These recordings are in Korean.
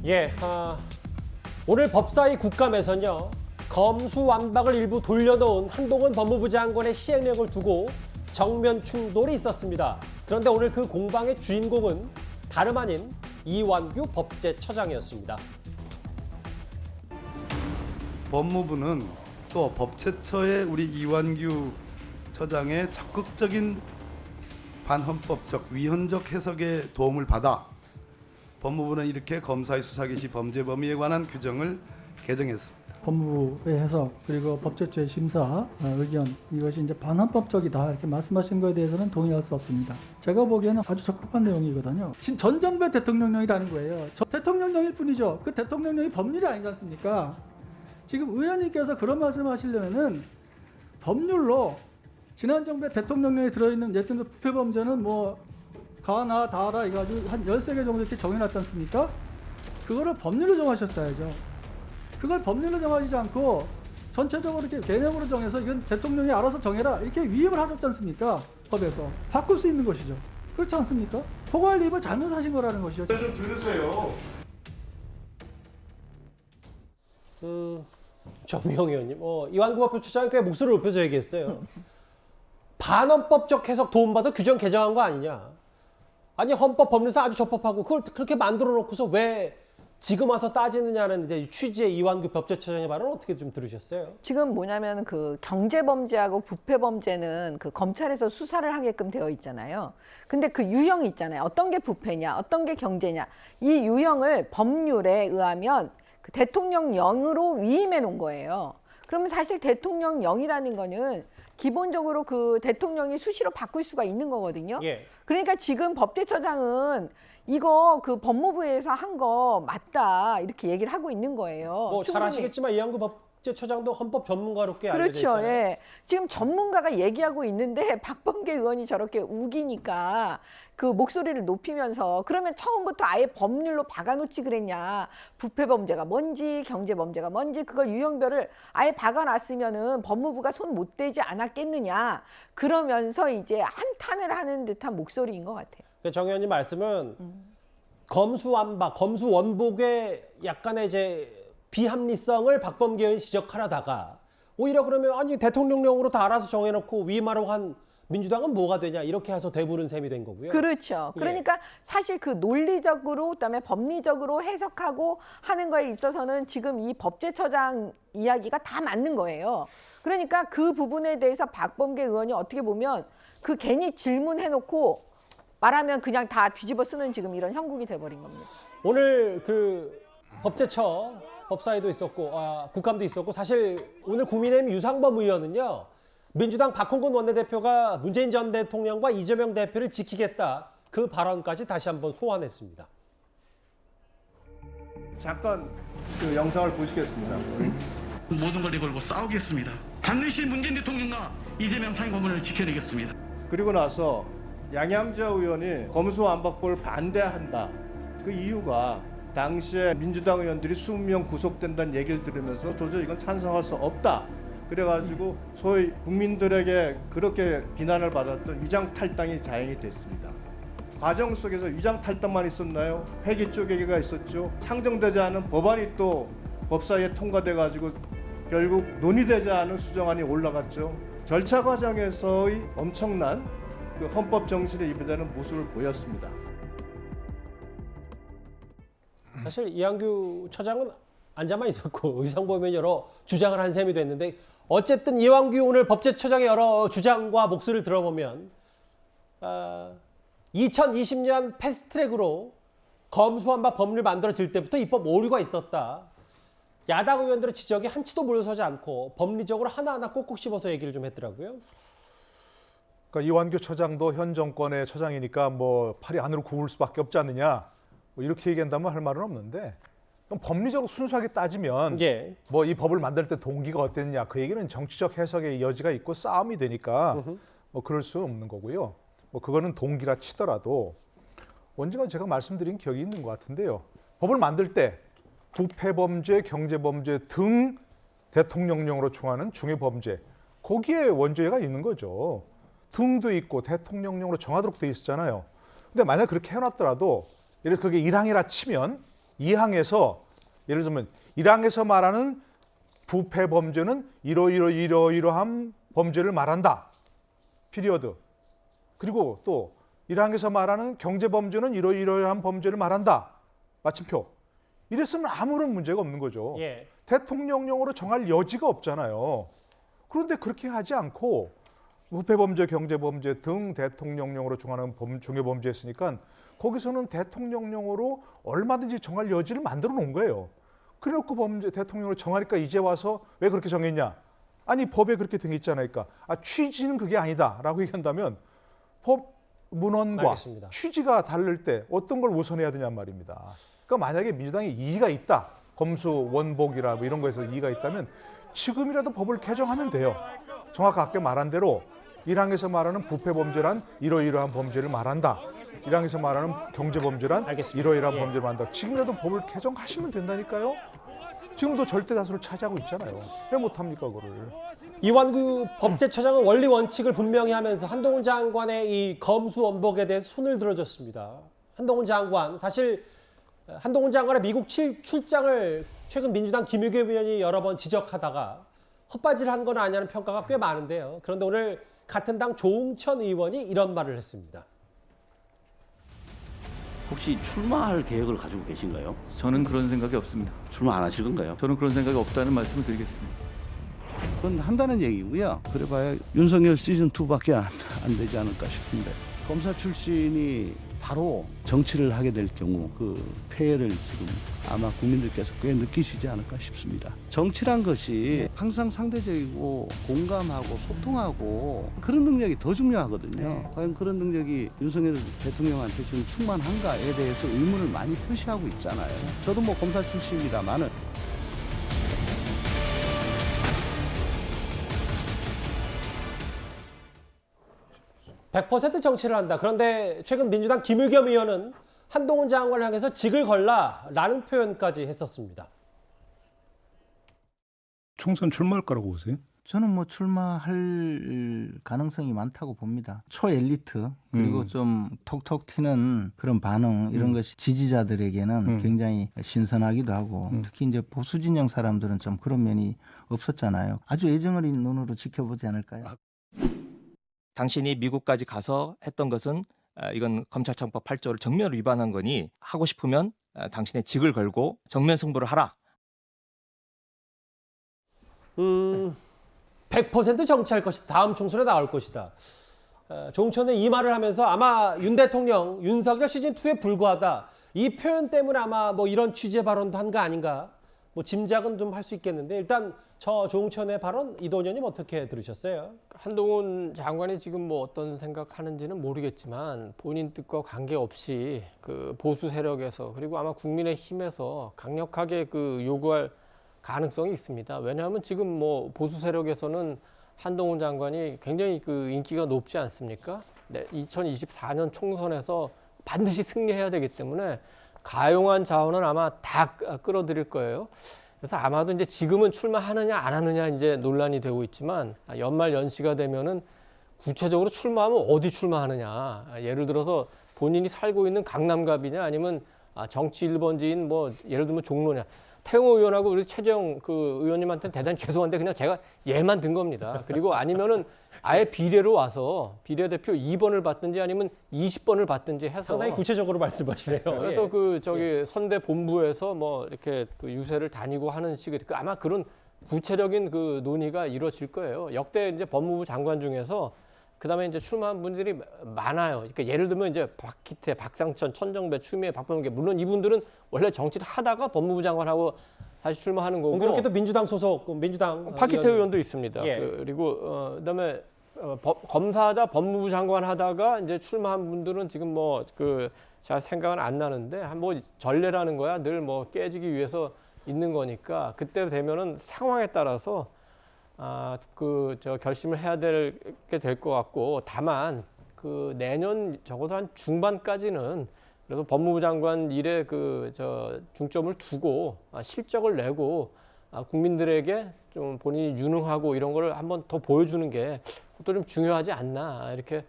예, 오늘 법사위 국감에서는요, 검수완박을 일부 돌려놓은 한동훈 법무부 장관의 시행령을 두고 정면 충돌이 있었습니다. 그런데 오늘 그 공방의 주인공은 다름 아닌 이완규 법제처장이었습니다. 법무부는 또 법제처의 우리 이완규 처장의 적극적인 반헌법적, 위헌적 해석에 도움을 받아 법무부는 이렇게 검사의 수사 개시 범죄 범위에 관한 규정을 개정했습니다. 법무부의 해석 그리고 법제처의 심사 의견 이것이 이제 반헌법적이다 이렇게 말씀하신 것에 대해서는 동의할 수 없습니다. 제가 보기에는 아주 적법한 내용이거든요. 전 정부의 대통령령이라는 거예요. 대통령령일 뿐이죠. 그 대통령령이 법률이 아니지 않습니까? 지금 의원님께서 그런 말씀하시려면은 법률로 지난 정부의 대통령령에 들어있는 예컨대 부패범죄는 뭐 가나 다라 해가지고 한 13개 정도 이렇게 정해놨지 않습니까? 그거를 법률로 정하셨어야죠. 그걸 법률로 정하지 않고 전체적으로 이렇게 개념으로 정해서 이건 대통령이 알아서 정해라 이렇게 위임을 하셨지 않습니까? 법에서 바꿀 수 있는 것이죠. 그렇지 않습니까? 포괄 위임을 잘못하신 거라는 것이죠. 좀 들으세요. 정미영 의원님, 이완구 법제처장이 꽤 목소리를 높여서 얘기했어요. 반헌법적 해석 도움받아 규정 개정한 거 아니냐. 아니 헌법 법률상 아주 적법하고 그걸 그렇게 만들어 놓고서 왜 지금 와서 따지느냐는 이제 취지의 이완규 법제처장의 발언은 어떻게 좀 들으셨어요? 지금 뭐냐면 그 경제범죄하고 부패범죄는 그 검찰에서 수사를 하게끔 되어 있잖아요. 근데 그 유형이 있잖아요. 어떤 게 부패냐, 어떤 게 경제냐. 이 유형을 법률에 의하면 그 대통령령으로 위임해 놓은 거예요. 그러면 사실 대통령령이라는 거는 기본적으로 그 대통령이 수시로 바꿀 수가 있는 거거든요. 예. 그러니까 지금 법제처장은 이거 그 법무부에서 한 거 맞다 이렇게 얘기를 하고 있는 거예요. 뭐 잘 충분히. 아시겠지만 이완구 법제처장도 헌법 전문가로 꽤 알려져 그렇죠. 있잖아요. 예. 지금 전문가가 얘기하고 있는데 박범계 의원이 저렇게 우기니까 그 목소리를 높이면서 그러면 처음부터 아예 법률로 박아놓지 그랬냐. 부패범죄가 뭔지 경제범죄가 뭔지 그걸 유형별을 아예 박아놨으면은 법무부가 손 못 대지 않았겠느냐. 그러면서 이제 한탄을 하는 듯한 목소리인 것 같아요. 정 의원님 말씀은 검수완박, 검수원복의 약간의 이제 비합리성을 박범계 의원이 지적하려다가 오히려 그러면 아니 대통령령으로 다 알아서 정해놓고 위임하라고 한 민주당은 뭐가 되냐 이렇게 해서 대부른 셈이 된 거고요. 그렇죠. 그러니까 사실 그 논리적으로 그다음에 법리적으로 해석하고 하는 거에 있어서는 지금 이 법제처장 이야기가 다 맞는 거예요. 그러니까 그 부분에 대해서 박범계 의원이 어떻게 보면 그 괜히 질문해놓고 말하면 그냥 다 뒤집어 쓰는 지금 이런 형국이 돼버린 겁니다. 오늘 그 법제처 법사위도 있었고 국감도 있었고 사실 오늘 국민의힘 유상범 의원은요. 민주당 박홍근 원내대표가 문재인 전 대통령과 이재명 대표를 지키겠다. 그 발언까지 다시 한번 소환했습니다. 잠깐 그 영상을 보시겠습니다. 모든 걸 걸고 싸우겠습니다. 반드시 문재인 대통령과 이재명 상임고문을 지켜내겠습니다. 그리고 나서 양양자 의원이 검수완박법을 반대한다. 그 이유가 당시에 민주당 의원들이 20명 구속된다는 얘기를 들으면서 도저히 이건 찬성할 수 없다. 그래가지고 소위 국민들에게 그렇게 비난을 받았던 위장탈당이 자행이 됐습니다. 과정 속에서 위장탈당만 있었나요? 회기 쪼개기가 있었죠. 상정되지 않은 법안이 또 법사위에 통과돼가지고 결국 논의되지 않은 수정안이 올라갔죠. 절차 과정에서의 엄청난 그 헌법 정신에 입에되는 모습을 보였습니다. 사실 이완규 처장은 앉아만 있었고 유상범 의원이 여러 주장을 한 셈이 됐는데 어쨌든 이완규 오늘 법제처장의 여러 주장과 목소리를 들어보면 2020년 패스트트랙으로 검수완박 법률 만들어질 때부터 입법 오류가 있었다. 야당 의원들의 지적이 한치도 물러서지 않고 법리적으로 하나하나 꼭꼭 씹어서 얘기를 좀 했더라고요. 그러니까 이완규 처장도 현 정권의 처장이니까 뭐 팔이 안으로 구울 수밖에 없지 않느냐 뭐 이렇게 얘기한다면 할 말은 없는데 그럼 법리적으로 순수하게 따지면 예. 뭐 이 법을 만들 때 동기가 어땠냐 그 얘기는 정치적 해석의 여지가 있고 싸움이 되니까 뭐 그럴 수 없는 거고요. 뭐 그거는 동기라 치더라도 언젠가 제가 말씀드린 기억이 있는 것 같은데요. 법을 만들 때 부패범죄, 경제범죄 등 대통령령으로 총하는 중요범죄 거기에 원죄가 있는 거죠. 등도 있고 대통령령으로 정하도록 돼 있었잖아요. 근데 만약 그렇게 해놨더라도 이렇게 그게 1항이라 치면 2항에서 예를 들면 1항에서 말하는 부패 범죄는 이러이러한 범죄를 말한다. 피리어드. 그리고 또 1항에서 말하는 경제 범죄는 이러이러한 범죄를 말한다. 마침표. 이랬으면 아무런 문제가 없는 거죠. 예. 대통령령으로 정할 여지가 없잖아요. 그런데 그렇게 하지 않고 부패범죄, 경제범죄 등 대통령령으로 정하는 중요범죄였으니까 거기서는 대통령령으로 얼마든지 정할 여지를 만들어 놓은 거예요. 그래놓고 대통령으로 정하니까 이제 와서 왜 그렇게 정했냐? 아니 법에 그렇게 돼 있잖아요. 취지는 그게 아니다라고 얘기한다면 법 문헌과 알겠습니다. 취지가 다를 때 어떤 걸 우선해야 되냔 말입니다. 그러니까 만약에 민주당이 이의가 있다, 검수 원복이라 뭐 이런 거에서 이의가 있다면 지금이라도 법을 개정하면 돼요. 정확하게 말한 대로 1항에서 말하는 부패 범죄란 이러이러한 범죄를 말한다. 1항에서 말하는 경제 범죄란 알겠습니다. 이러이러한 예. 범죄를 말한다. 지금이라도 법을 개정하시면 된다니까요. 지금도 절대 다수를 차지하고 있잖아요. 왜 못합니까 그거를? 이완구 법제처장은 원리 원칙을 분명히 하면서 한동훈 장관의 이 검수 원복에 대해서 손을 들어줬습니다. 한동훈 장관, 사실 한동훈 장관의 미국 출장을 최근 민주당 김의겸 의원이 여러 번 지적하다가 헛바지를 한 건 아니냐는 평가가 꽤 많은데요. 그런데 오늘 같은 당 조응천 의원이 이런 말을 했습니다. 혹시 출마할 계획을 가지고 계신가요? 저는 그런 생각이 없습니다. 출마 안 하실 건가요? 저는 그런 생각이 없다는 말씀을 드리겠습니다. 그건 한다는 얘기고요. 그래봐야 윤석열 시즌 2밖에 안 되지 않을까 싶은데 검사 출신이 바로 정치를 하게 될 경우 그 폐해를 지금 아마 국민들께서 꽤 느끼시지 않을까 싶습니다. 정치란 것이 항상 상대적이고 공감하고 소통하고 그런 능력이 더 중요하거든요. 과연 그런 능력이 윤석열 대통령한테 지금 충만한가에 대해서 의문을 많이 표시하고 있잖아요. 저도 뭐 검사 출신이라마는 100% 정치를 한다. 그런데 최근 민주당 김의겸 의원은 한동훈 장관을 향해서 직을 걸라라는 표현까지 했었습니다. 총선 출마할 거라고 보세요? 저는 뭐 출마할 가능성이 많다고 봅니다. 초엘리트 그리고 좀 톡톡 튀는 그런 반응 이런 것이 지지자들에게는 굉장히 신선하기도 하고 특히 이제 보수 진영 사람들은 좀 그런 면이 없었잖아요. 아주 애정어린 눈으로 지켜보지 않을까요? 당신이 미국까지 가서 했던 것은 이건 검찰청법 8조를 정면으로 위반한 거니 하고 싶으면 당신의 직을 걸고 정면 승부를 하라. 100% 정치할 것이다. 다음 총선에 나올 것이다. 조응천은 이 말을 하면서 아마 윤 대통령, 윤석열 시즌2에 불과하다. 이 표현 때문에 아마 뭐 이런 취지의 발언도 한 거 아닌가. 뭐 짐작은 좀 할 수 있겠는데 일단 저 조응천의 발언 이도현님 어떻게 들으셨어요? 한동훈 장관이 지금 뭐 어떤 생각하는지는 모르겠지만 본인 뜻과 관계없이 그 보수 세력에서 그리고 아마 국민의힘에서 강력하게 그 요구할 가능성이 있습니다. 왜냐하면 지금 뭐 보수 세력에서는 한동훈 장관이 굉장히 그 인기가 높지 않습니까? 네, 2024년 총선에서 반드시 승리해야 되기 때문에 가용한 자원은 아마 다 끌어들일 거예요. 그래서 아마도 이제 지금은 출마하느냐 안 하느냐 이제 논란이 되고 있지만 연말 연시가 되면은 구체적으로 출마하면 어디 출마하느냐. 예를 들어서 본인이 살고 있는 강남갑이냐 아니면 정치 1번지인 뭐 예를 들면 종로냐. 태영호 의원하고 우리 최재형 그 의원님한테는 대단히 죄송한데 그냥 제가 예만 든 겁니다. 그리고 아니면은 아예 비례로 와서 비례대표 2번을 받든지 아니면 20번을 받든지 해서 상당히 구체적으로 말씀하시네요. 그래서 예. 그 저기 선대 본부에서 뭐 이렇게 그 유세를 다니고 하는 식의 아마 그런 구체적인 그 논의가 이루어질 거예요. 역대 이제 법무부 장관 중에서 그다음에 이제 출마한 분들이 많아요. 그러니까 예를 들면 이제 박희태, 박상천, 천정배, 추미애, 박범계 물론 이분들은 원래 정치를 하다가 법무부 장관하고 다시 출마하는 거고. 그렇게도 민주당 소속 민주당 박희태 의원도 있습니다. 예. 그리고 그다음에 검사하다 법무부 장관 하다가 이제 출마한 분들은 지금 뭐 그 제가 생각은 안 나는데 뭐 전례라는 거야 늘 뭐 깨지기 위해서 있는 거니까 그때 되면은 상황에 따라서 그 저 결심을 해야 되게 될 것 같고 다만 그 내년 적어도 한 중반까지는 그래서 법무부 장관 일에 그 저 중점을 두고 실적을 내고 국민들에게 좀 본인이 유능하고 이런 거를 한번 더 보여주는 게 그것도 좀 중요하지 않나 이렇게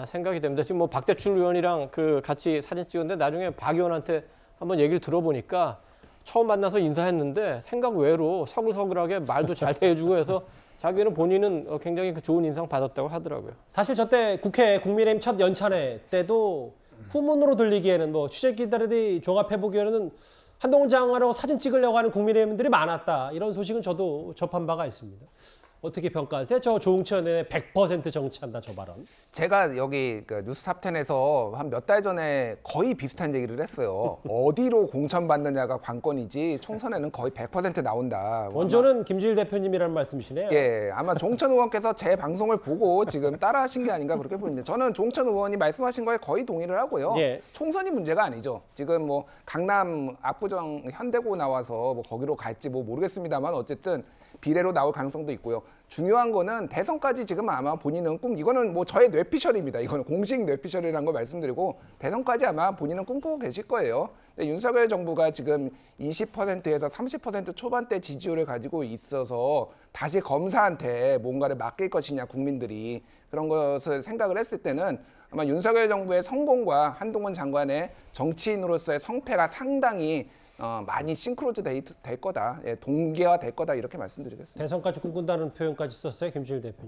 생각이 됩니다. 지금 뭐 박대출 의원이랑 그 같이 사진 찍었는데 나중에 박 의원한테 한번 얘기를 들어보니까 처음 만나서 인사했는데 생각 외로 서글서글하게 말도 잘 대해주고 해서 자기는 본인은 굉장히 좋은 인상 받았다고 하더라고요. 사실 저 때 국회 국민의힘 첫 연찬회 때도 후문으로 들리기에는 뭐 취재기자들이 종합해보기에는 한동훈 장관하고 사진 찍으려고 하는 국민의힘들이 많았다. 이런 소식은 저도 접한 바가 있습니다. 어떻게 평가하세요? 저 조응천의 100% 정치한다 저 발언. 제가 여기 그 뉴스탑10에서 한 몇 달 전에 거의 비슷한 얘기를 했어요. 어디로 공천받느냐가 관건이지 총선에는 거의 100% 나온다. 원조는 김주일 대표님이라는 말씀이시네요. 예, 아마 조응천 의원께서 제 방송을 보고 지금 따라하신 게 아닌가 그렇게 보입니다. 저는 조응천 의원이 말씀하신 거에 거의 동의를 하고요. 예. 총선이 문제가 아니죠. 지금 뭐 강남 압구정 현대고 나와서 뭐 거기로 갈지 뭐 모르겠습니다만 어쨌든 비례로 나올 가능성도 있고요. 중요한 거는 대선까지 지금 아마 본인은 이거는 뭐 저의 뇌피셜입니다. 이거는 공식 뇌피셜이라는 걸 말씀드리고 대선까지 아마 본인은 꿈꾸고 계실 거예요. 근데 윤석열 정부가 지금 20%에서 30% 초반대 지지율을 가지고 있어서 다시 검사한테 뭔가를 맡길 것이냐 국민들이 그런 것을 생각을 했을 때는 아마 윤석열 정부의 성공과 한동훈 장관의 정치인으로서의 성패가 상당히 많이 싱크로즈 될 거다, 동기화 될 거다 이렇게 말씀드리겠습니다. 대선까지 꿈꾼다는 표현까지 썼어요, 김주일 대표님.